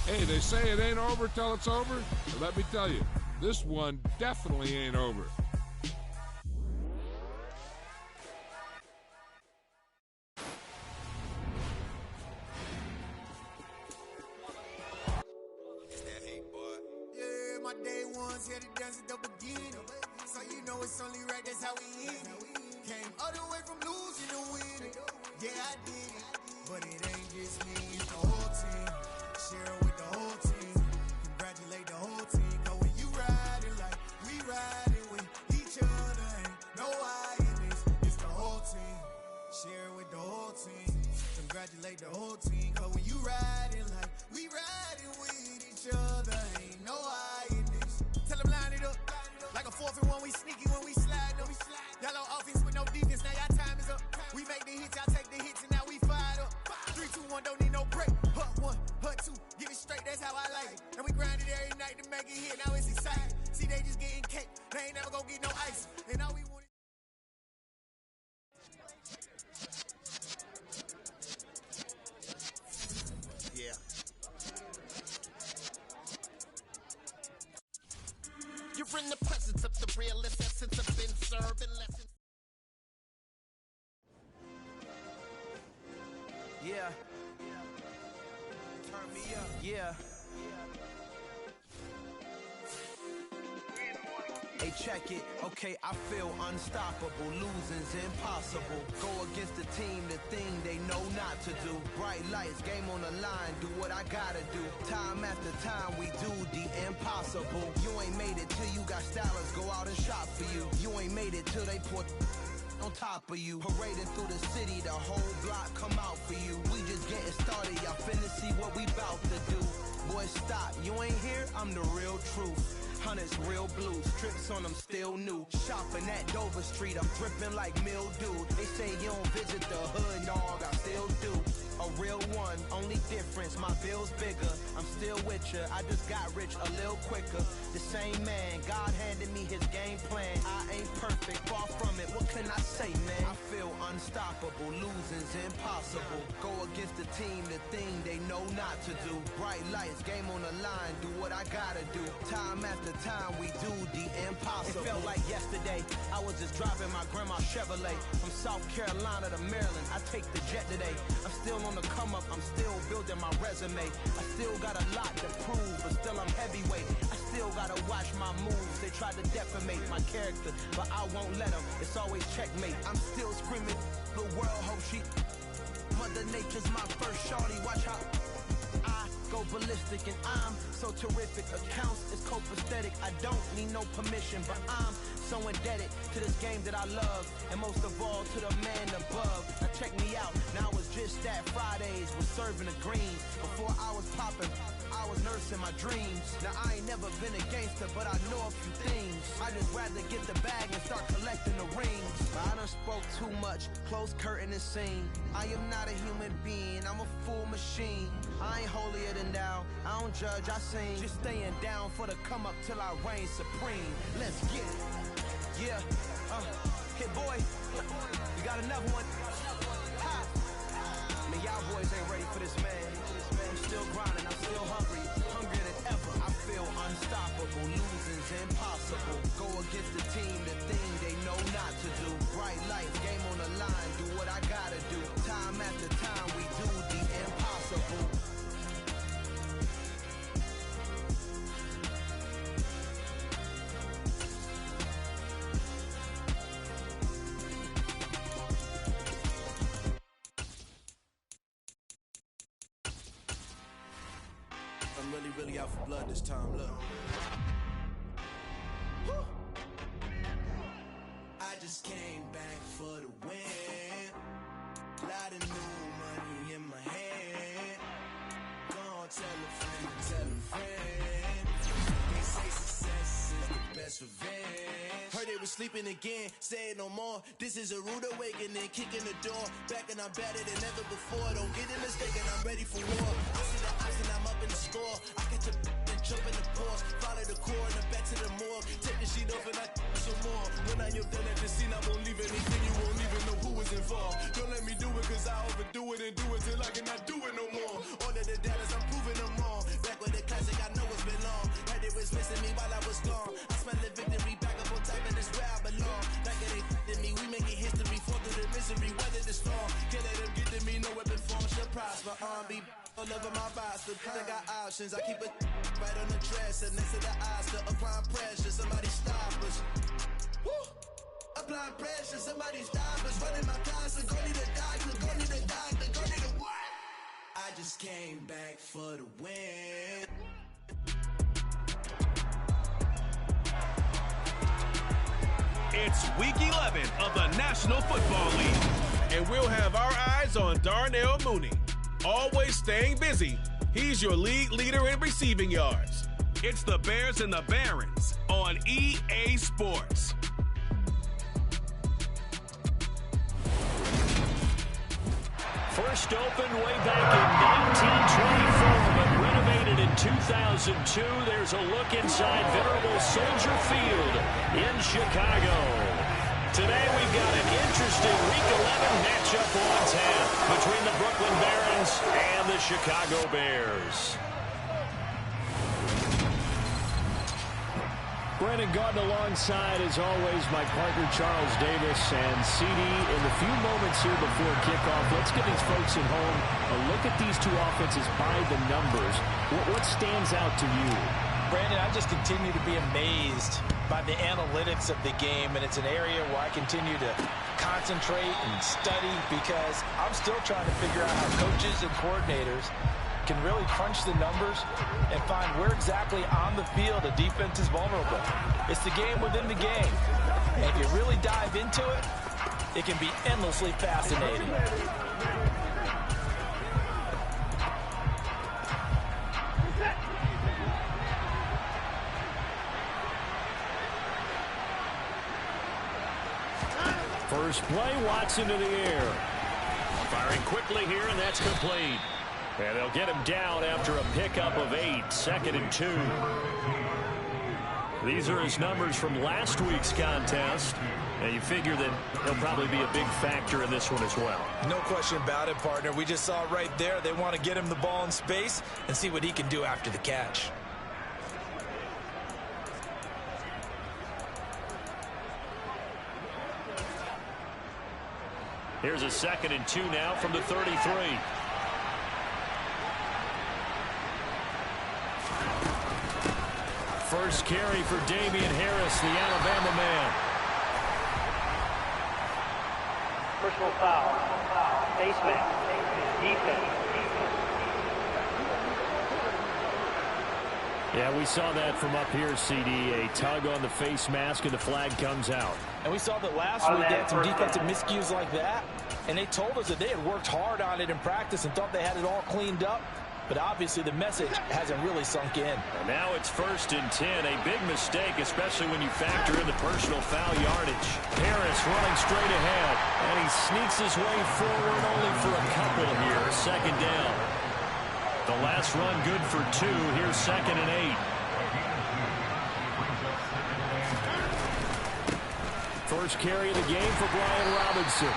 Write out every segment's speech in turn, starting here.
Hey, they say it ain't over till it's over. But let me tell you, this one definitely ain't over. Yeah, my day ones here to dance at the beginning. So you know it's only right, that's how we end it. Came all the way from losing to winning. Yeah, I did it. But it ain't just me, it's the whole team. Share with the whole team. Congratulate the whole team. Cause when you riding like we riding with each other, ain't no I in this. It's the whole team. Share with the whole team. Congratulate the whole team. Cause when you riding like we riding with each other, ain't no I in this. Tell them line it up. Like a 4th and 1, we sneaky when we slide up. Y'all on offense with no defense, now y'all time is up. We make the hits, y'all take the hits, and now we fired up. 3, 2, 1, don't need no break. Hut 1, hut 2, get it straight, that's how I like it. And we grind it every night to make it hit, now it's exciting. See, they just getting cake, they ain't never gonna get no ice. And all we want is... Yeah. You're in the presence of the realest essence of been serving lessons. Yeah. Turn me up. Yeah. Hey, check it. Okay, I feel unstoppable. Losing's impossible. Go against the team, the thing they know not to do. Bright lights, game on the line, do what I gotta do. Time after time, we do the impossible. You ain't made it till you got stylers go out and shop for you. You ain't made it till they put on top of you. Parading through the city, the whole block come out for you. We just getting started, y'all finna see what we bout to do. Boy, stop, you ain't here, I'm the real truth. Hunters, real blue, strips on them still new. Shopping at Dover Street, I'm dripping like mildew. They say you don't visit the hood, dog, I still do. A real one, only difference, my bill's bigger. I'm still with ya, I just got rich a little quicker. The same man, God handed me his game plan. I ain't perfect, far from it, what can I say, man? I feel unstoppable, losing's impossible. Go against the team, the thing they know not to do. Bright lights, game on the line, do what I gotta do. Time after time, we do the impossible. It felt like yesterday, I was just driving my grandma's Chevrolet. From South Carolina to Maryland, I take the jet today. I'm still on the come up, I'm still building my resume. I still got a lot to prove, but still I'm heavyweight. I still gotta watch my moves. They try to defamate my character, but I won't let them. It's always checkmate. I'm still screaming, the world hope she... Mother Nature's my first shorty, watch how I go ballistic, and I'm so terrific. Accounts is copacetic, I don't need no permission, but I'm so indebted to this game that I love, and most of all to the man above. Now check me out, now it's just that Fridays was serving the greens. Before I was popping, I was nursing my dreams. Now I ain't never been a gangster, but I know a few things. I just rather get the bag and start collecting the rings. I done spoke too much, close curtain and scene. I am not a human being, I'm a full machine. I ain't holier than thou, I don't judge, I sing. Just staying down for the come up till I reign supreme. Let's get it. Yeah, hey boy, you got another one? Ha! Man, y'all boys ain't ready for this, man. I'm still grinding, I'm still hungry, hungrier than ever. I feel unstoppable, losing's impossible. Go against the team, the thing they know not to do. Bright lights, game on the line, do what I gotta do. Time after time, we do the impossible. I'm really out for blood this time, look. Woo. I just came back for the win. Lot of new money in my hand. Gonna tell a friend to tell a friend. They say success is the best revenge. Heard they was sleeping again, say it no more. This is a rude awakening, kicking the door. Back and I'm better than ever before. Don't get it mistaken, I'm ready for war. I see the eyes and I'm up in the score. I catch a and jump in the pause. Follow the core and then back to the morgue. Take the sheet off and I some more. When I am done at the scene, I won't leave anything. You won't even know who was involved. Don't let me do it cause I overdo it and do it till I cannot do it no more. All of the data's I'm proving them wrong. Back this phone. Can't let them get to me, no weapon form should prosper. Be all over my roster. I got options. I keep it right on the dresser next to the Oscar. Applying pressure, somebody stop us. Woo! Applying pressure, somebody stop us. Running my closet, go need a doctor, go need a doctor, go need a what? I just came back for the win. It's Week 11 of the National Football League. And we'll have our eyes on Darnell Mooney. Always staying busy, he's your league leader in receiving yards. It's the Bears and the Barons on EA Sports. First opened way back in 1924, but renovated in 2002. There's a look inside venerable Soldier Field in Chicago. Today we've got an interesting Week 11 matchup on tap between the Brooklyn Barons and the Chicago Bears. Brandon Garden alongside, as always, my partner Charles Davis and CD. In the few moments here before kickoff, let's give these folks at home a look at these two offenses by the numbers. What stands out to you? Brandon, I just continue to be amazed by the analytics of the game, and it's an area where I continue to concentrate and study because I'm still trying to figure out how coaches and coordinators can really crunch the numbers and find where exactly on the field a defense is vulnerable. It's the game within the game. And if you really dive into it, it can be endlessly fascinating. First play, Watson to the air. Firing quickly here, and that's complete. And they'll get him down after a pickup of 8, 2nd and 2. These are his numbers from last week's contest. And you figure that he'll probably be a big factor in this one as well. No question about it, partner. We just saw it right there. They want to get him the ball in space and see what he can do after the catch. Here's a 2nd and 2 now from the 33. First carry for Damian Harris, the Alabama man. Personal foul. Face mask. Defense. Yeah, we saw that from up here, CD. A tug on the face mask, and the flag comes out. And we saw that last week they had some defensive miscues like that. And they told us that they had worked hard on it in practice and thought they had it all cleaned up. But obviously the message hasn't really sunk in. And now it's 1st and 10. A big mistake, especially when you factor in the personal foul yardage. Harris running straight ahead. And he sneaks his way forward only for a couple here. 2nd down. The last run good for 2. Here's 2nd and 8. First carry of the game for Brian Robinson.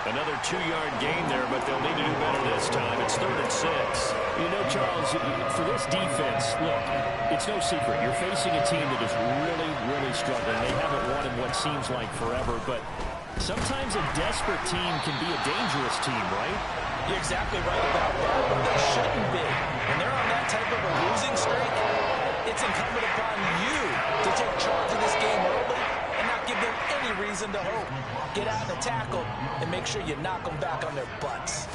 Another 2-yard gain there, but they'll need to do better this time. It's 3rd and 6. You know, Charles, for this defense, look, it's no secret. You're facing a team that is really, really struggling. They haven't won in what seems like forever, but sometimes a desperate team can be a dangerous team, right? You're exactly right about that, but they shouldn't be. When they're on that type of a losing streak, it's incumbent upon you to take charge of this game early and not give them any reason to hope. Get out and tackle and make sure you knock them back on their butts.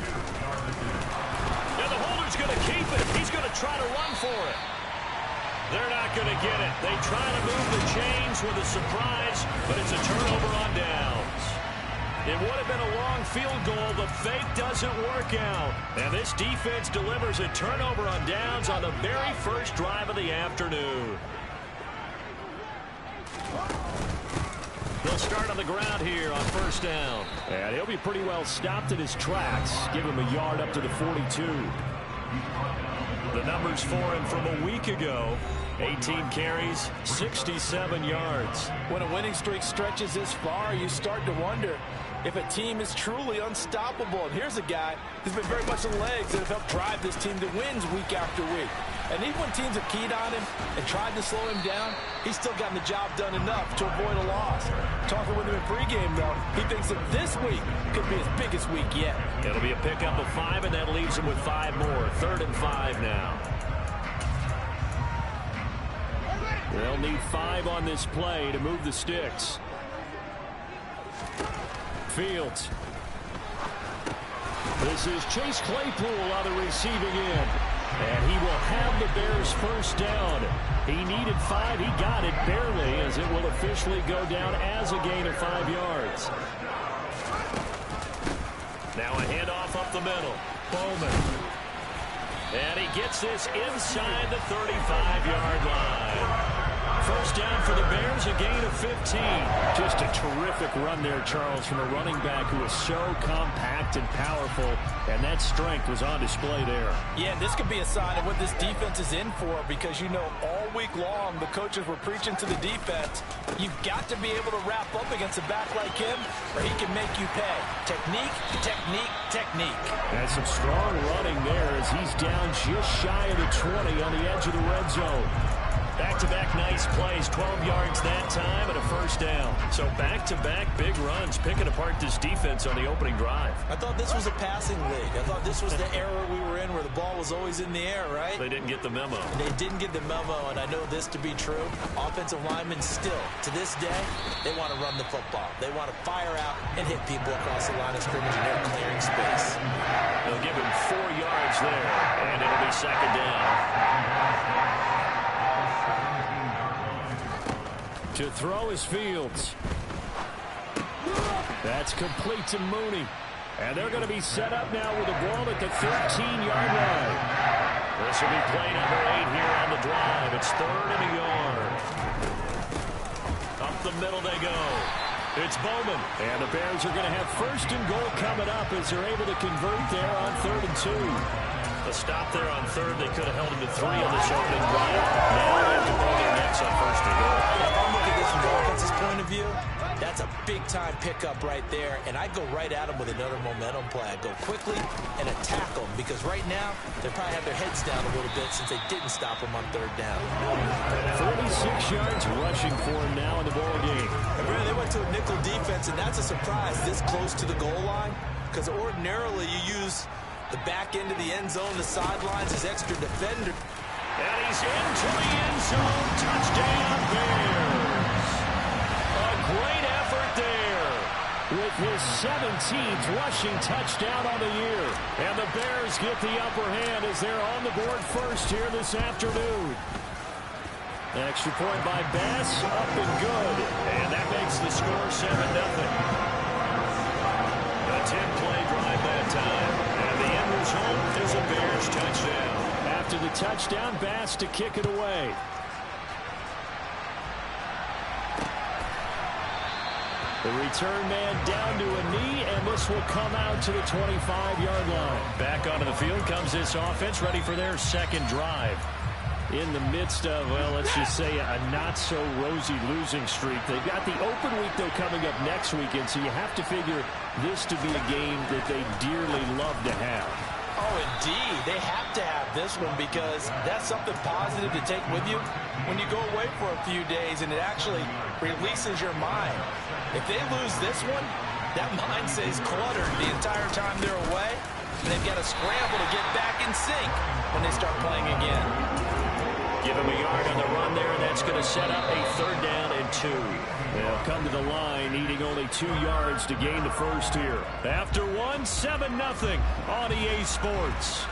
Now the holder's going to keep it. He's going to try to run for it. They're not going to get it. They try to move the chains with a surprise, but it's a turnover on downs. It would have been a long field goal. The fake doesn't work out. And this defense delivers a turnover on downs on the very first drive of the afternoon. They'll start on the ground here on 1st down. And he'll be pretty well stopped in his tracks. Give him a yard up to the 42. The numbers for him from a week ago. 18 carries, 67 yards. When a winning streak stretches this far, you start to wonder if a team is truly unstoppable. And here's a guy who's been very much the legs that have helped drive this team to wins week after week. And even when teams have keyed on him and tried to slow him down, he's still gotten the job done enough to avoid a loss. Talking with him in pregame, though, he thinks that this week could be his biggest week yet. It'll be a pickup of 5, and that leaves him with 5 more. 3rd and 5 now. They'll need 5 on this play to move the sticks. Fields. This is Chase Claypool on the receiving end. And he will have the Bears first down. He needed 5. He got it barely, as it will officially go down as a gain of 5 yards. Now a handoff up the middle. Bowman. And he gets this inside the 35-yard line. First down for the Bears, a gain of 15. Just a terrific run there, Charles, from a running back who is so compact and powerful, and that strength was on display there. Yeah, this could be a sign of what this defense is in for, because you know all week long the coaches were preaching to the defense, you've got to be able to wrap up against a back like him, or he can make you pay. Technique, technique, technique. And some strong running there as he's down just shy of the 20 on the edge of the red zone. Back-to-back nice plays, 12 yards that time and a first down. So back-to-back big runs, picking apart this defense on the opening drive. I thought this was a passing league. I thought this was the era we were in where the ball was always in the air, right? They didn't get the memo. And they didn't get the memo, and I know this to be true. Offensive linemen still, to this day, they want to run the football. They want to fire out and hit people across the line of scrimmage, and they're clearing space. They'll give him 4 yards there, and it'll be second down. To throw is Fields. That's complete to Mooney. And they're going to be set up now with the ball at the 13-yard line. This will be play number 8 here on the drive. It's 3rd and a yard. Up the middle they go. It's Bowman. And the Bears are going to have 1st and goal coming up as they're able to convert there on 3rd and 2. A stop there on 3rd. They could have held him to 3 on this opening drive. Now they have to blow their necks on 1st and goal. If I'm looking at this from the offense's point of view, that's a big-time pickup right there, and I go right at them with another momentum play. I go quickly and attack them, because right now they probably have their heads down a little bit since they didn't stop them on 3rd down. 36 yards rushing for him now in the ball game. And Brandon, they went to a nickel defense, and that's a surprise this close to the goal line, because ordinarily you use the back end of the end zone, the sidelines as extra defender. And he's into the end zone. Touchdown, Bears. A great effort there with his 17th rushing touchdown on the year. And the Bears get the upper hand as they're on the board first here this afternoon. Extra point by Bass, up and good. And that makes the score 7-0. A 10-play drive that time. And the end result is a Bears touchdown. After the touchdown, Bass to kick it away. The return man down to a knee, and this will come out to the 25-yard line. Back onto the field comes this offense, ready for their 2nd drive. In the midst of, well, let's just say a not-so-rosy losing streak. They've got the open week, though, coming up next weekend, so you have to figure this to be a game that they dearly love to have. Oh, indeed. They have to have this one, because that's something positive to take with you when you go away for a few days, and it actually releases your mind. If they lose this one, that mind stays cluttered the entire time they're away, and they've got to scramble to get back in sync when they start playing again. Give him a yard on the run there, and that's going to set up a 3rd down and 2. They'll come to the line, needing only 2 yards to gain the first here. After 1, 7-0 on EA Sports.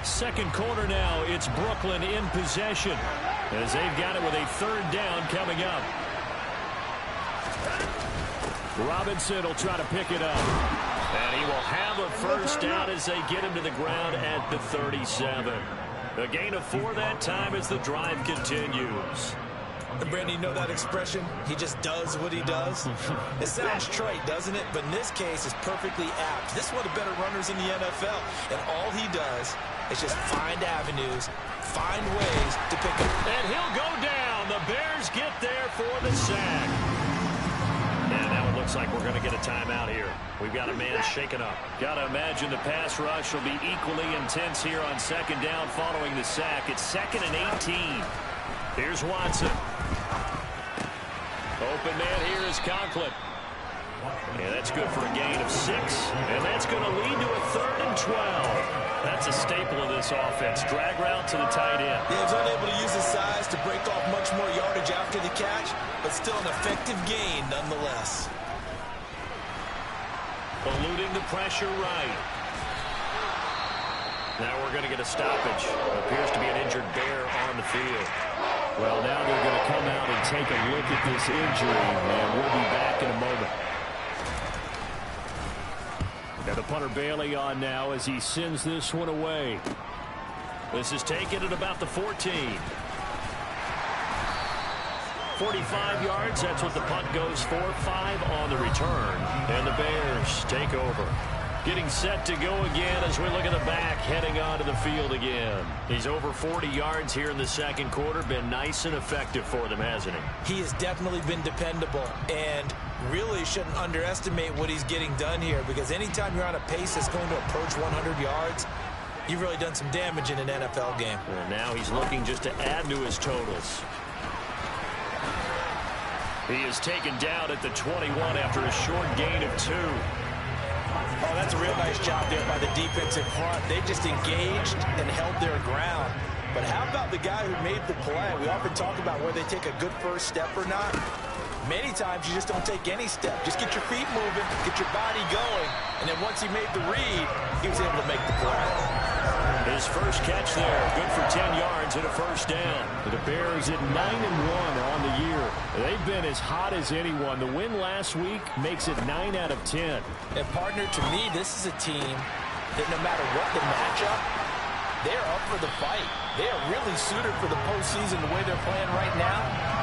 Second quarter now, it's Brooklyn in possession, as they've got it with a 3rd down coming up. Robinson will try to pick it up. And he will have a first down as they get him to the ground at the 37. A gain of 4 that time as the drive continues. Brandon, you know that expression? He just does what he does? It sounds trite, doesn't it? But in this case, it's perfectly apt. This is one of the better runners in the NFL. And all he does is just find avenues, find ways to pick up. And he'll go down. The Bears get there for the sack. And now it looks Looks like we're going to get a timeout here. We've got a man shaken up. Got to imagine the pass rush will be equally intense here on second down following the sack. It's 2nd and 18. Here's Watson. Open man here is Conklin. Yeah, that's good for a gain of 6. And that's going to lead to a 3rd and 12. That's a staple of this offense. Drag route to the tight end. He was unable to use his size to break off much more yardage after the catch, but still an effective gain nonetheless. Eluding the pressure right. Now we're going to get a stoppage. Appears to be an injured Bear on the field. Well, now they're going to come out and take a look at this injury, and we'll be back in a moment. Got the punter Bailey on now as he sends this one away. This is taken at about the 14. 45 yards, that's what the punt goes for. 5 on the return. And the Bears take over. Getting set to go again as we look at the back, heading onto the field again. He's over 40 yards here in the second quarter. Been nice and effective for them, hasn't he? He has definitely been dependable and really shouldn't underestimate what he's getting done here, because anytime you're on a pace that's going to approach 100 yards, you've really done some damage in an NFL game. And now he's looking just to add to his totals. He is taken down at the 21 after a short gain of 2. Oh, that's a real nice job there by the defense in front. They just engaged and held their ground. But how about the guy who made the play? We often talk about where they take a good first step or not. Many times you just don't take any step. Just get your feet moving, get your body going, and then once he made the read, he was able to make the play. His first catch there, good for 10 yards and a first down. The Bears at 9-1 on the year. They've been as hot as anyone. The win last week makes it 9 out of 10. And partner, to me, this is a team that no matter what the matchup, they're up for the fight. They are really suited for the postseason the way they're playing right now,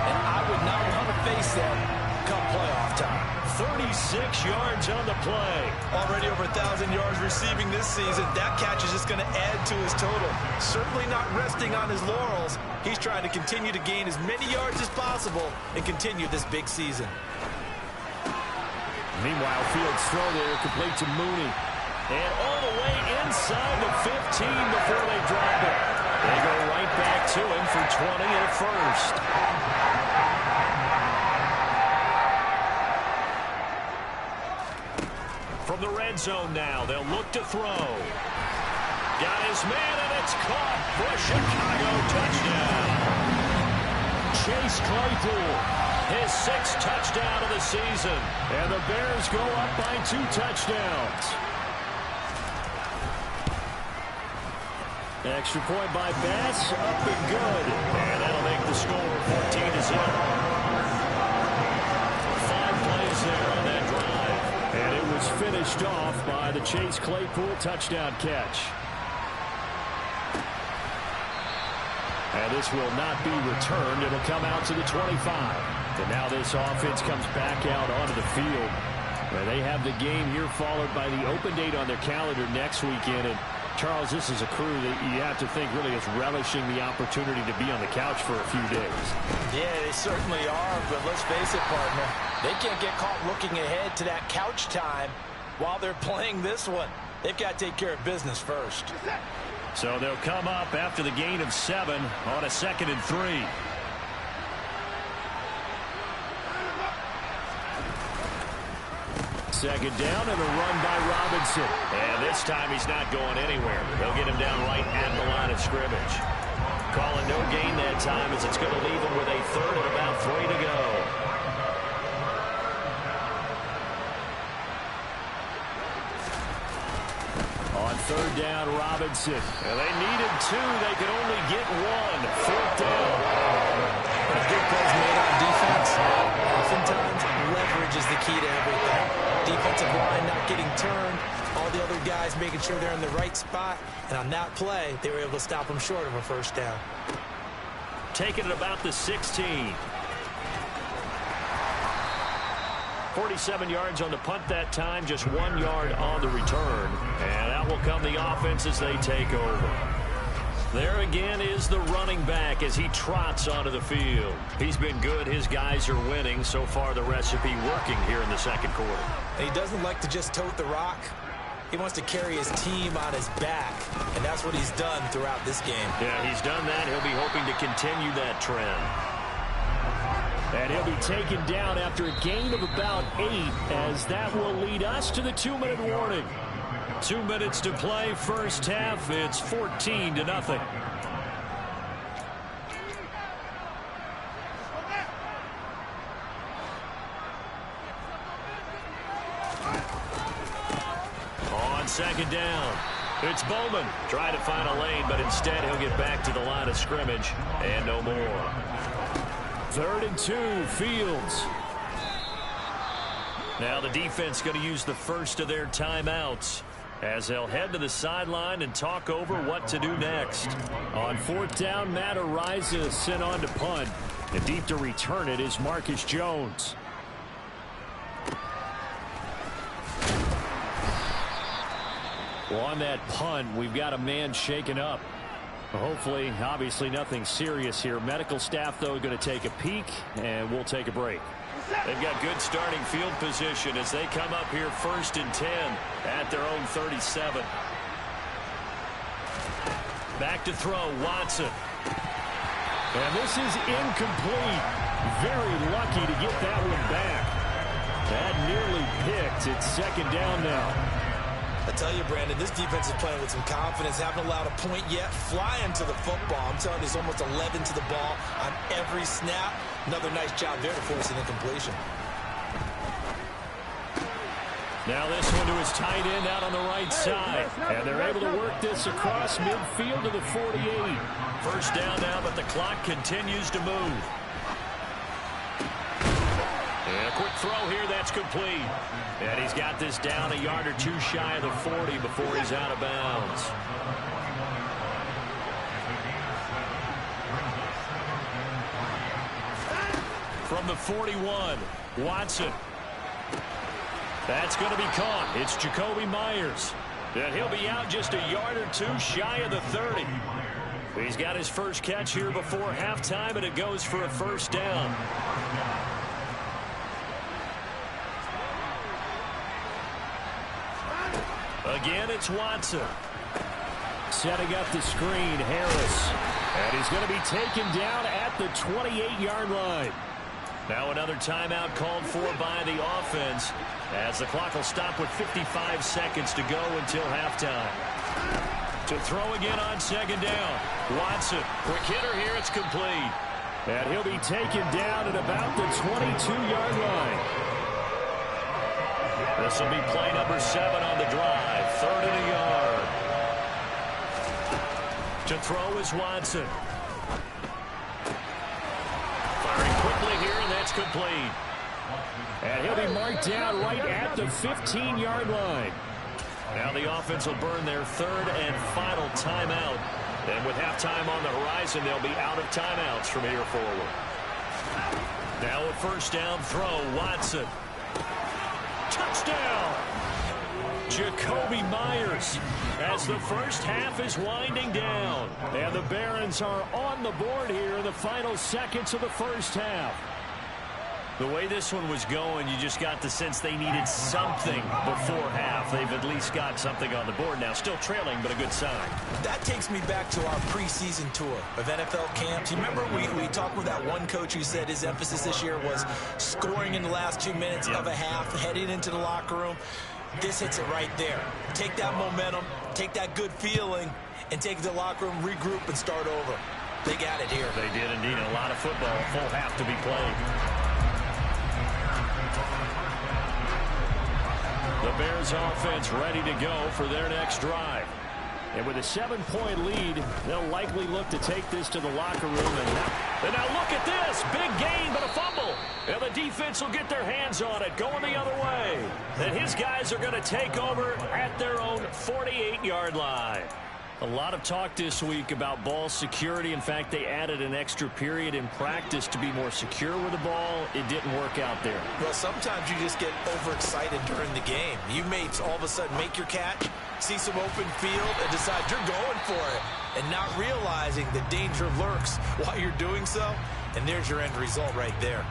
and I would not want to face them come playoff time. 36 yards on the play. Already over 1,000 yards receiving this season. That catch is just going to add to his total. Certainly not resting on his laurels. He's trying to continue to gain as many yards as possible and continue this big season. Meanwhile, Fields throw there, complete to Mooney. And all the way inside the 15 before they drop it. They go right back to him for 20 and a first. From the red zone now, they'll look to throw. Got his man, and it's caught for a Chicago touchdown. Chase Claypool, his 6th touchdown of the season. And the Bears go up by 2 touchdowns. Extra point by Bass, up and good. And that'll make the score 14-0. 5 plays there on that drive. And it was finished off by the Chase Claypool touchdown catch. And this will not be returned. It'll come out to the 25. And now this offense comes back out onto the field. And they have the game here followed by the open date on their calendar next weekend. And Charles, this is a crew that you have to think really is relishing the opportunity to be on the couch for a few days. Yeah, they certainly are, but let's face it, partner. They can't get caught looking ahead to that couch time while they're playing this one. They've got to take care of business first. So they'll come up after the gain of 7 on a 2nd and 3. Second down and a run by Robinson. And this time he's not going anywhere. They'll get him down right at the line of scrimmage. Calling no gain that time as it's going to leave him with a 3rd and about 3 to go. On 3rd down, Robinson. And they needed 2. They could only get 1. 4th down. A good plays made on defense. Oftentimes, leverage is the key to everything. Defensive line not getting turned. All the other guys making sure they're in the right spot. And on that play, they were able to stop them short of a first down. Taking it about the 16. 47 yards on the punt that time, just 1 yard on the return. And out will come the offense as they take over. There again is the running back as he trots onto the field. He's been good. His guys are winning. So far, the recipe working here in the second quarter. He doesn't like to just tote the rock. He wants to carry his team on his back, and that's what he's done throughout this game. Yeah, he's done that. He'll be hoping to continue that trend. And he'll be taken down after a gain of about 8, as that will lead us to the 2-minute warning. 2 minutes to play, first half. It's 14-0. On second down, it's Bowman. Trying to find a lane, but instead he'll get back to the line of scrimmage and no more. 3rd and 2, Fields. Now the defense going to use the first of their timeouts as they'll head to the sideline and talk over what to do next. On 4th down, Matt Araiza sent on to punt. And deep to return it is Marcus Jones. Well, on that punt, we've got a man shaken up. Hopefully, obviously nothing serious here. Medical staff, though, going to take a peek, and we'll take a break. They've got good starting field position as they come up here 1st and 10 at their own 37. Back to throw, Watson. And this is incomplete. Very lucky to get that one back. That nearly picked. It's 2nd down now. I tell you, Brandon, this defense is playing with some confidence. Haven't allowed a point yet. Flying to the football. I'm telling you, there's almost 11 to the ball on every snap. Another nice job there to force an incompletion. Now this one to his tight end out on the right side. And they're able to work this across midfield to the 48. First down now, but the clock continues to move. And a quick throw here, that's complete. And he's got this down a yard or 2 shy of the 40 before he's out of bounds. From the 41, Watson. That's going to be caught. It's Jacoby Myers. And he'll be out just a yard or 2 shy of the 30. He's got his first catch here before halftime, and it goes for a first down. Again, it's Watson. Setting up the screen, Harris. And he's going to be taken down at the 28-yard line. Now another timeout called for by the offense, as the clock will stop with 55 seconds to go until halftime. To throw again on 2nd down. Watson, quick hitter here, it's complete. And he'll be taken down at about the 22-yard line. This will be play number 7 on the drive. 3rd and a yard. To throw is Watson. Firing quickly here, and that's complete. And he'll be marked down right at the 15-yard line. Now the offense will burn their 3rd and final timeout. And with halftime on the horizon, they'll be out of timeouts from here forward. Now a first down throw, Watson. Touchdown! Jacoby Myers, as the first half is winding down. And the Barons are on the board here in the final seconds of the first half. The way this one was going, you just got the sense they needed something before half. They've at least got something on the board now. Still trailing, but a good sign. That takes me back to our preseason tour of NFL camps. You remember we talked with that one coach who said his emphasis this year was scoring in the last 2 minutes of a half, heading into the locker room. This hits it right there. Take that momentum, take that good feeling, and take it to the locker room, regroup, and start over. They got it here. They did indeed. A lot of football, full half to be played. The Bears offense ready to go for their next drive. And with a 7-point lead, they'll likely look to take this to the locker room. And now look at this. Big gain, but a fumble. And the defense will get their hands on it, going the other way. And his guys are going to take over at their own 48-yard line. A lot of talk this week about ball security. In fact, they added an extra period in practice to be more secure with the ball. It didn't work out there. Well, sometimes you just get overexcited during the game. You may all of a sudden make your catch, see some open field, and decide you're going for it. and not realizing the danger lurks while you're doing so. And there's your end result right there.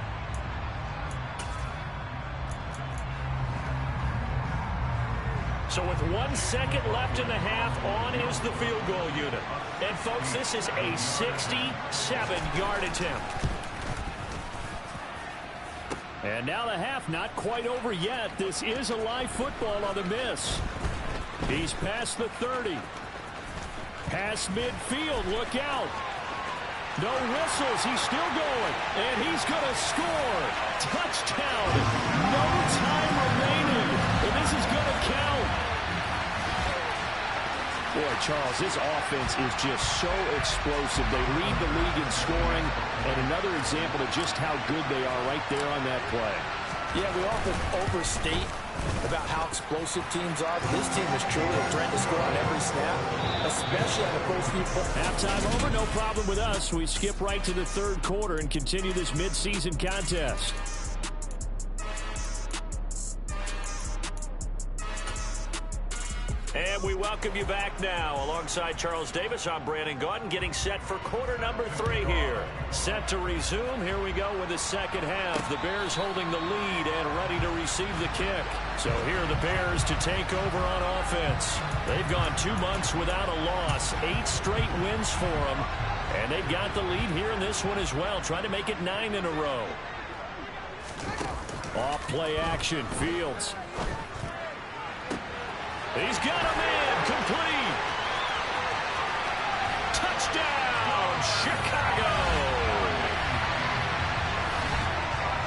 So with 1 second left in the half, on is the field goal unit. And folks, this is a 67-yard attempt. And now the half not quite over yet. This is a live football on the miss. He's past the 30. Past midfield, look out. No whistles, he's still going. And he's going to score. Touchdown. No time remaining. And this is going to count. Boy, Charles, this offense is just so explosive. They lead the league in scoring, and another example of just how good they are right there on that play. Yeah, we often overstate about how explosive teams are, but this team is truly a threat to score on every snap, especially on the first few plays. Halftime over, no problem with us. We skip right to the third quarter and continue this midseason contest. And we welcome you back now. Alongside Charles Davis, I'm Brandon Gaudin, getting set for quarter number 3 here. Set to resume. Here we go with the second half. The Bears holding the lead and ready to receive the kick. So here are the Bears to take over on offense. They've gone 2 months without a loss. 8 straight wins for them. And they've got the lead here in this one as well, trying to make it 9 in a row. Off play action, Fields. He's got a man, complete. Touchdown, Chicago.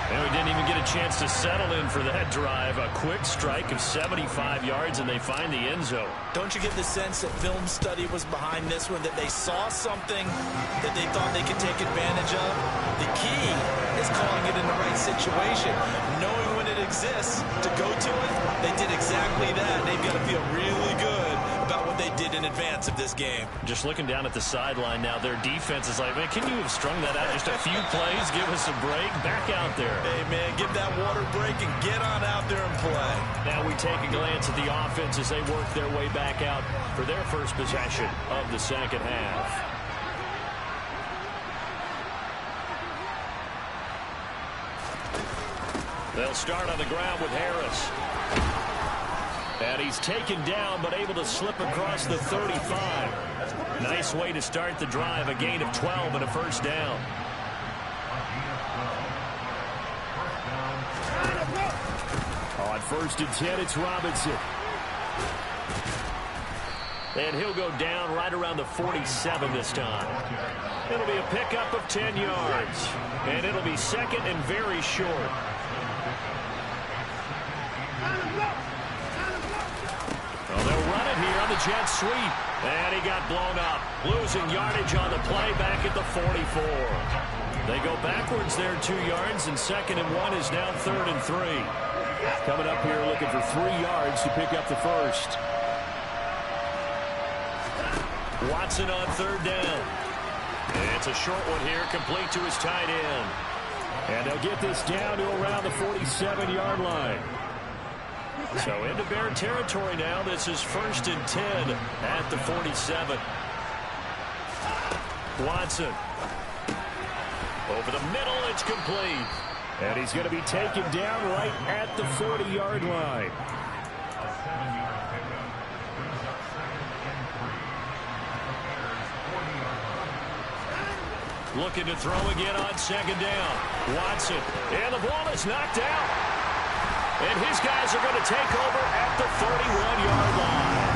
And we didn't even get a chance to settle in for that drive. A quick strike of 75 yards, and they find the end zone. Don't you get the sense that film study was behind this one, that they saw something that they thought they could take advantage of? The key is calling it in the right situation, knowing when it exists to go to it. They did exactly that. They've got to feel really good about what they did in advance of this game. Just looking down at the sideline now, their defense is like, man, can you have strung that out just a few plays? Give us a break. Back out there. Hey, man, give that water break and get on out there and play. Now we take a glance at the offense as they work their way back out for their first possession of the second half. They'll start on the ground with Harris. And he's taken down, but able to slip across the 35. Nice way to start the drive, a gain of 12 and a first down. On 1st and 10, it's Robinson. And he'll go down right around the 47 this time. It'll be a pickup of 10 yards. And it'll be second and very short. Well, they'll run it here on the jet sweep. And he got blown up. Losing yardage on the play back at the 44. They go backwards there 2 yards, and 2nd and 1 is now 3rd and 3. Coming up here looking for 3 yards to pick up the first. Watson on 3rd down. It's a short one here, complete to his tight end. And they'll get this down to around the 47-yard line. So into Bear territory now. This is 1st and 10 at the 47. Watson. Over the middle, it's complete. And he's going to be taken down right at the 40-yard line. Looking to throw again on 2nd down. Watson. And the ball is knocked out. And his guys are going to take over at the 31-yard line.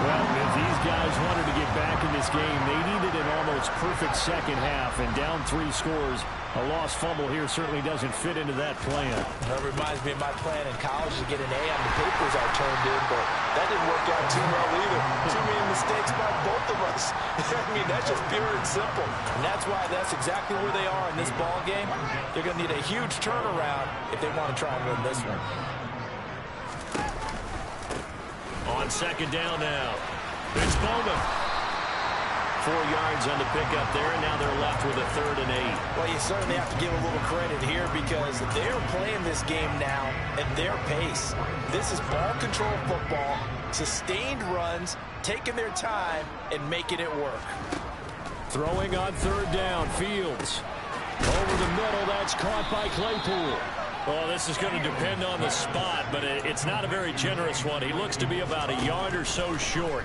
Well, if these guys wanted to get back in this game, they needed an almost perfect second half. And down 3 scores, a lost fumble here certainly doesn't fit into that plan. That reminds me of my plan in college to get an A on the papers I turned in, but that didn't work out too well either. Too many mistakes by both of us. I mean, that's just pure and simple. And that's why that's exactly where they are in this ball game. They're going to need a huge turnaround if they want to try and win this one. On 2nd down now. It's Bowman. 4 yards on the pickup there, and now they're left with a 3rd and 8. Well, you certainly have to give a little credit here because they're playing this game now at their pace. This is ball control football. Sustained runs, taking their time, and making it work. Throwing on third down, Fields. Over the middle, that's caught by Claypool. Well, this is going to depend on the spot, but it's not a very generous one. He looks to be about a yard or so short.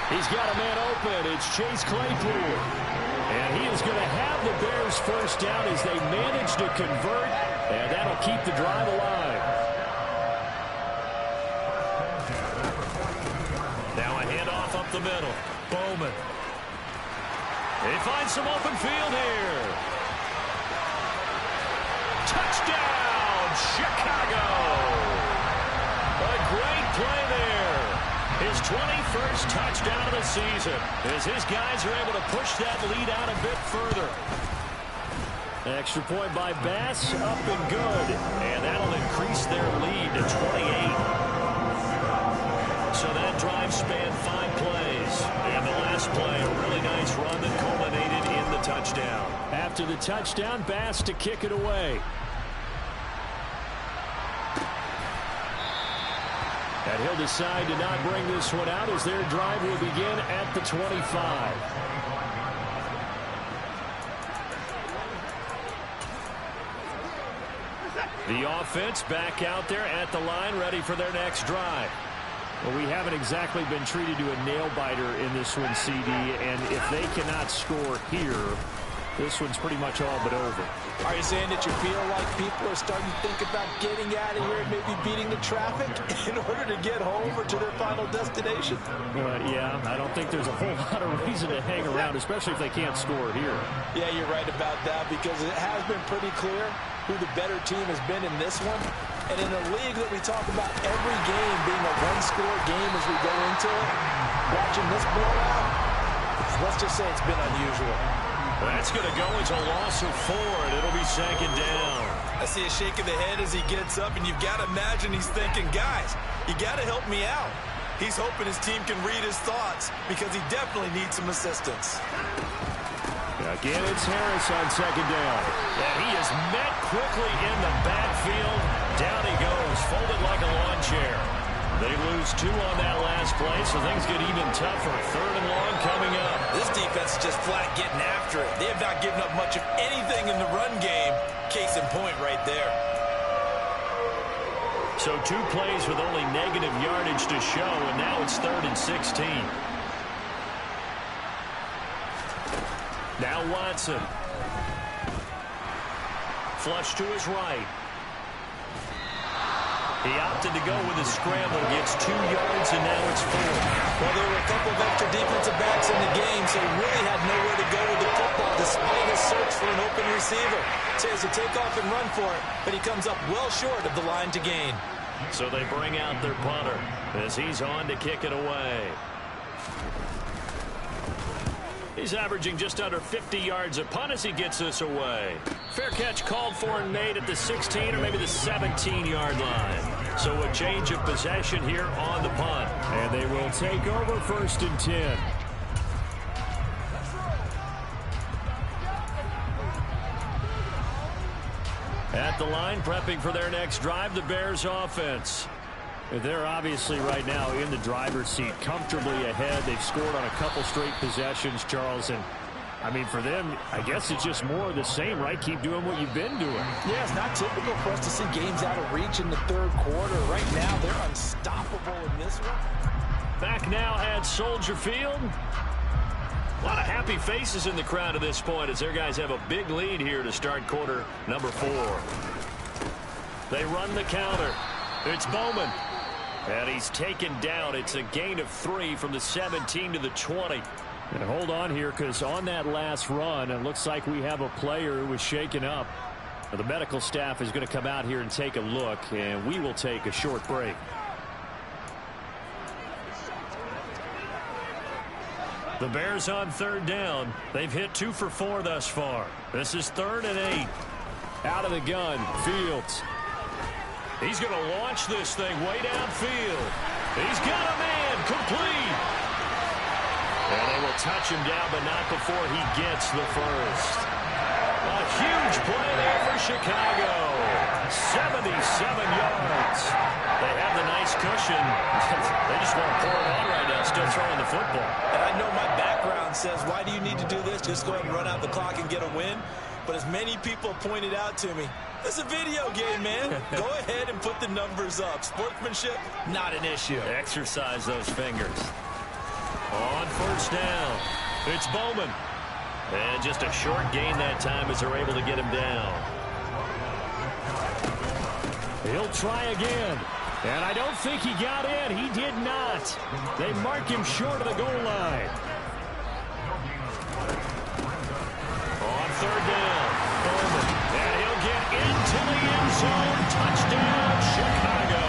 He's got a man open. It's Chase Claypool. And he is going to have the Bears first down as they manage to convert, and that'll keep the drive alive. Now a handoff up the middle. Bowman. He finds some open field here. Touchdown, Chicago! A great play there. His 21st touchdown of the season as his guys are able to push that lead out a bit further. Extra point by Bass, up and good. And that'll increase their lead to 28. So that drive spanned 5 plays. And the last play, a really nice run that culminated in the touchdown. After the touchdown, Bass to kick it away. And he'll decide to not bring this one out as their drive will begin at the 25. The offense back out there at the line, ready for their next drive. Well, we haven't exactly been treated to a nail-biter in this one, CD, and if they cannot score here, this one's pretty much all but over. Are you saying that you feel like people are starting to think about getting out of here and maybe beating the traffic in order to get home or to their final destination? Yeah, I don't think there's a whole lot of reason to hang around, especially if they can't score here. Yeah, you're right about that because it has been pretty clear who the better team has been in this one. And in a league that we talk about every game being a one-score game as we go into it, watching this blowout, let's just say it's been unusual. That's going to go as a loss of 4, and it'll be second down. I see a shake of the head as he gets up, and you've got to imagine he's thinking, guys, you got to help me out. He's hoping his team can read his thoughts because he definitely needs some assistance. Again, it's Harris on second down. And he is met quickly in the backfield. Down he goes, folded like a lawn chair. They lose 2 on that last play, so things get even tougher. Third and long coming up. This defense is just flat getting after it. They have not given up much of anything in the run game. Case in point right there. So 2 plays with only negative yardage to show, and now it's 3rd and 16. Now Watson. Flush to his right. He opted to go with a scramble, gets 2 yards, and now it's 4. Well, there were a couple of extra defensive backs in the game, so he really had nowhere to go with the football despite his search for an open receiver. So he has to take off and run for it, but he comes up well short of the line to gain. So they bring out their punter as he's on to kick it away. He's averaging just under 50 yards a punt as he gets this away. Fair catch called for and made at the 16 or maybe the 17-yard line. So a change of possession here on the punt. And they will take over 1st and 10. At the line, prepping for their next drive, the Bears offense. They're obviously right now in the driver's seat, comfortably ahead. They've scored on a couple straight possessions, Charles. And, I mean, for them, I guess it's just more of the same, right? Keep doing what you've been doing. Yeah, it's not typical for us to see games out of reach in the 3rd quarter. Right now, they're unstoppable in this one. Back now at Soldier Field. A lot of happy faces in the crowd at this point as their guys have a big lead here to start quarter number 4. They run the counter. It's Bowman. And he's taken down. It's a gain of 3 from the 17 to the 20. And hold on here because on that last run, it looks like we have a player who was shaken up. Now, the medical staff is going to come out here and take a look, and we will take a short break. The Bears on 3rd down. They've hit 2 for 4 thus far. This is 3rd and 8. Out of the gun, Fields. He's going to launch this thing way downfield. He's got a man complete. And they will touch him down, but not before he gets the first. Well, huge play there for Chicago. 77 yards. They have the nice cushion. They just want to pour it on right now, still throwing the football. And I know my background says, why do you need to do this? Just go ahead and run out the clock and get a win. But as many people pointed out to me, it's a video game, man. Go ahead and put the numbers up. Sportsmanship, not an issue. Exercise those fingers. On first down, it's Bowman. And just a short gain that time as they're able to get him down. He'll try again. And I don't think he got in. He did not. They mark him short of the goal line. On third down, Bowman. And he'll get into the end zone. Touchdown, Chicago.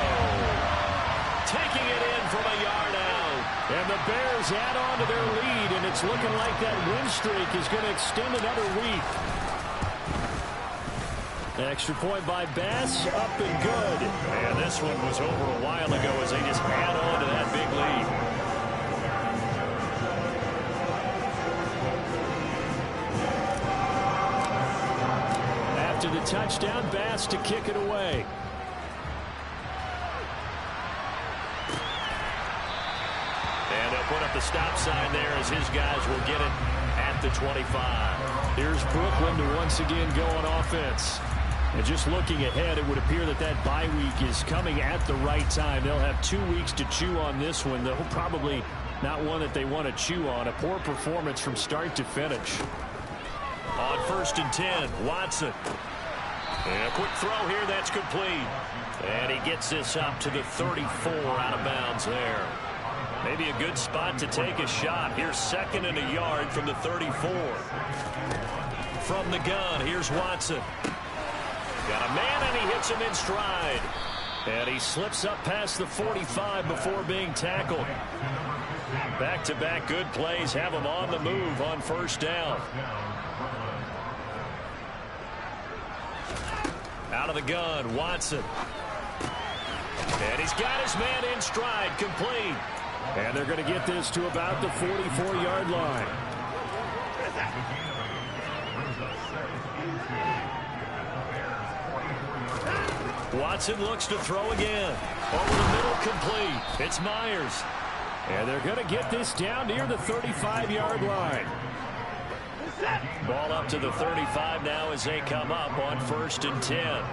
Taking it in from a yard out. And the Bears add on to their lead, and it's looking like that win streak is going to extend another week. An extra point by Bass, up and good. And this one was over a while ago as they just add on to that big lead. After the touchdown, Bass to kick it away. And they'll put up the stop sign there as his guys will get it at the 25. Here's Brooklyn to once again go on offense. And just looking ahead, it would appear that that bye week is coming at the right time. They'll have 2 weeks to chew on this one. They'll probably not one that they want to chew on. A poor performance from start to finish. On 1st and 10, Watson. And a quick throw here, that's complete. And he gets this up to the 34 out of bounds there. Maybe a good spot to take a shot. Here's 2nd and a yard from the 34. From the gun, here's Watson. Got a man, and he hits him in stride. And he slips up past the 45 before being tackled. Back-to-back good plays have him on the move on first down. Out of the gun, Watson. And he's got his man in stride, complete. And they're going to get this to about the 44-yard line. Watson looks to throw again. Over the middle, complete. It's Myers. And they're going to get this down near the 35-yard line. Ball up to the 35 now as they come up on 1st and 10.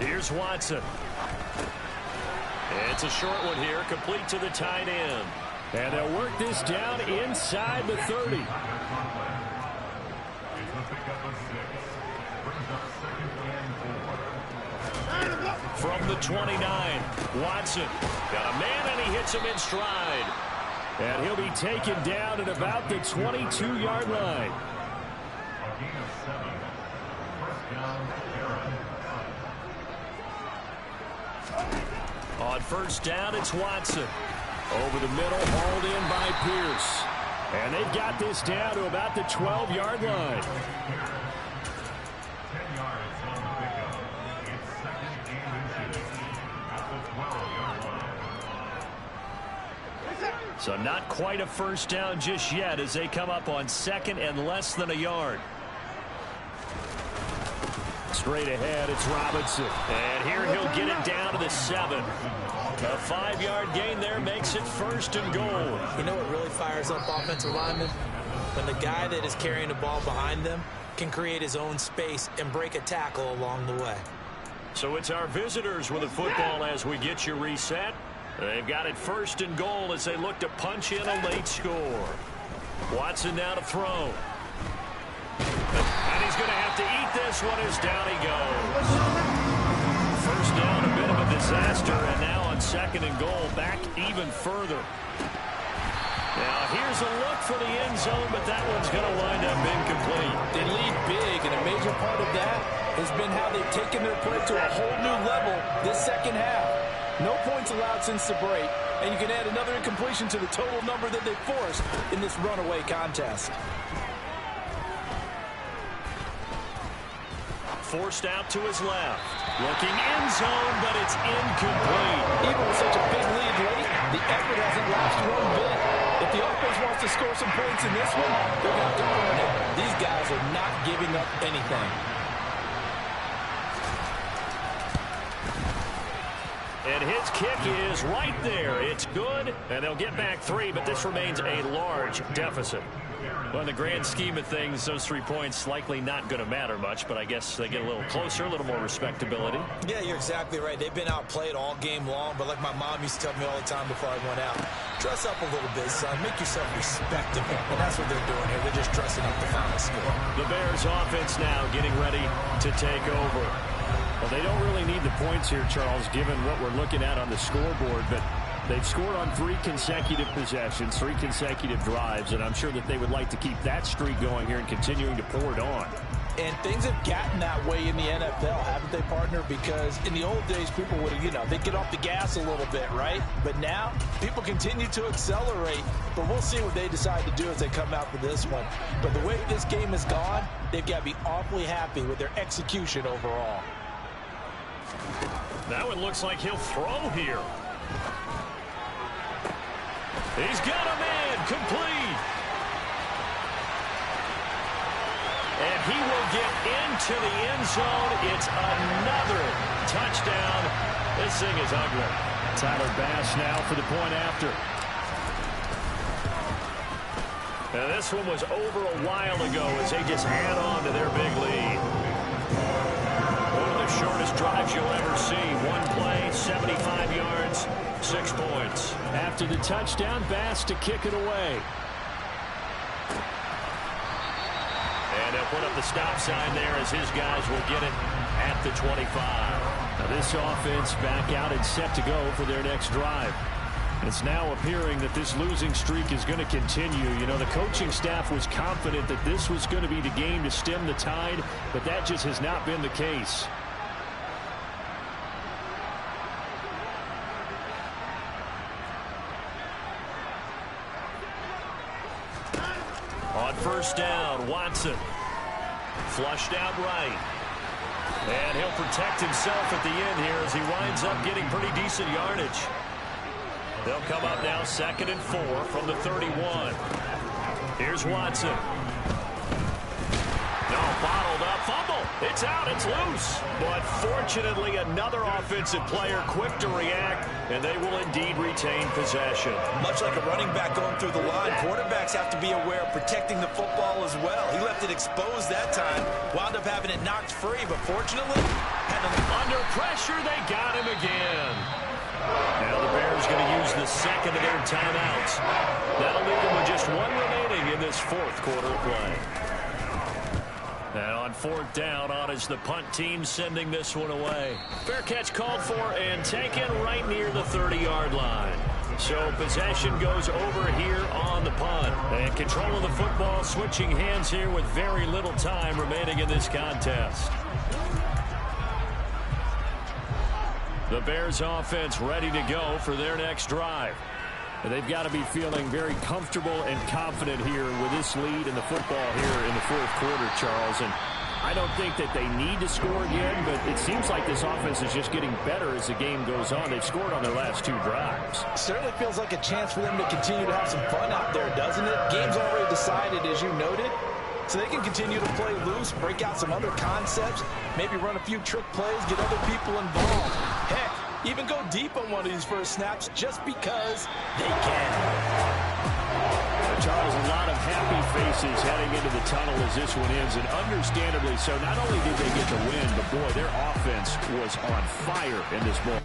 Here's Watson. It's a short one here, complete to the tight end. And they'll work this down inside the 30. From the 29, Watson. Got a man, and he hits him in stride. And he'll be taken down at about the 22-yard line. On first down, it's Watson. Over the middle, hauled in by Pierce. And they've got this down to about the 12-yard line. So not quite a first down just yet as they come up on 2nd and less than a yard. Straight ahead, it's Robinson. And here he'll get it down to the 7. A 5-yard gain there makes it 1st and goal. You know what really fires up offensive linemen? When the guy that is carrying the ball behind them can create his own space and break a tackle along the way. So it's our visitors with the football as we get you reset. They've got it 1st and goal as they look to punch in a late score. Watson now to throw. And he's going to have to eat this one as down he goes. First down, a bit of a disaster, and now on 2nd and goal, back even further. Now here's a look for the end zone, but that one's going to wind up incomplete. They lead big, and a major part of that has been how they've taken their play to a whole new level this second half. No points allowed since the break, and you can add another incompletion to the total number that they forced in this runaway contest. Forced out to his left. Looking end zone, but it's incomplete. Even with such a big lead late, the effort hasn't lasted one bit. If the offense wants to to score some points in this one, they're going to have to earn it. These guys are not giving up anything. And his kick is right there. It's good, and they'll get back 3, but this remains a large deficit. Well, in the grand scheme of things, those 3 points likely not going to matter much, but I guess they get a little closer, a little more respectability. Yeah, you're exactly right. They've been outplayed all game long, but like my mom used to tell me all the time before I went out, dress up a little bit, son. Make yourself respectable. And that's what they're doing here. They're just dressing up the final score. The Bears offense now getting ready to take over. Well, they don't really need the points here, Charles, given what we're looking at on the scoreboard, but they've scored on 3 consecutive possessions, 3 consecutive drives, and I'm sure that they would like to keep that streak going here and continuing to pour it on. And things have gotten that way in the NFL, haven't they, partner? Because in the old days, people would, they'd get off the gas a little bit, right? But now, people continue to accelerate. But we'll see what they decide to do as they come out for this one. But the way this game has gone, they've got to be awfully happy with their execution overall. That one looks like he'll throw here. He's got a man complete. And he will get into the end zone. It's another touchdown. This thing is ugly. Tyler Bass now for the point after. Now this one was over a while ago as they just add on to their big lead. One of the shortest drives you'll ever see. One play, 75 yards, 6 points. After the touchdown, Bass to kick it away. And they'll put up the stop sign there as his guys will get it at the 25. Now this offense back out and set to go for their next drive. It's now appearing that this losing streak is going to continue. The coaching staff was confident that this was going to be the game to stem the tide, but that just has not been the case. On first down, Watson. Flushed out right. And he'll protect himself at the end here as he winds up getting pretty decent yardage. They'll come up now 2nd and 4 from the 31. Here's Watson. No, bottled up. Fumble. It's out. It's loose. But fortunately, another offensive player quick to react, and they will indeed retain possession. Much like a running back going through the line, quarterbacks have to be aware of protecting the football as well. He left it exposed that time, wound up having it knocked free, but fortunately, under pressure, they got him again. Now the Bears going to use the second of their timeouts. That'll leave them with just 1 remaining in this 4th quarter of play. Now on 4th down, on is the punt team sending this one away. Fair catch called for and taken right near the 30-yard line. So possession goes over here on the punt. And control of the football switching hands here with very little time remaining in this contest. The Bears offense ready to go for their next drive. And they've got to be feeling very comfortable and confident here with this lead in the football here in the 4th quarter, Charles. And I don't think that they need to score again, but it seems like this offense is just getting better as the game goes on. They've scored on their last 2 drives. Certainly feels like a chance for them to continue to have some fun out there, doesn't it? Game's already decided, as you noted. So they can continue to play loose, break out some other concepts, maybe run a few trick plays, get other people involved. Heck, even go deep on one of these first snaps just because they can. Charles, a lot of happy faces heading into the tunnel as this one ends, and understandably so. Not only did they get the win, but boy, their offense was on fire in this ball.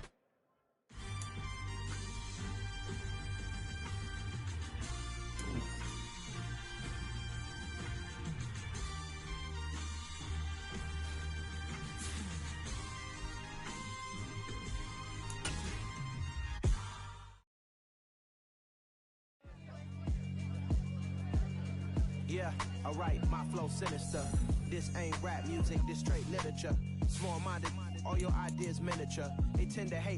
Yeah, alright, my flow sinister. This ain't rap music, this straight literature. Small-minded, all your ideas miniature. They tend to hate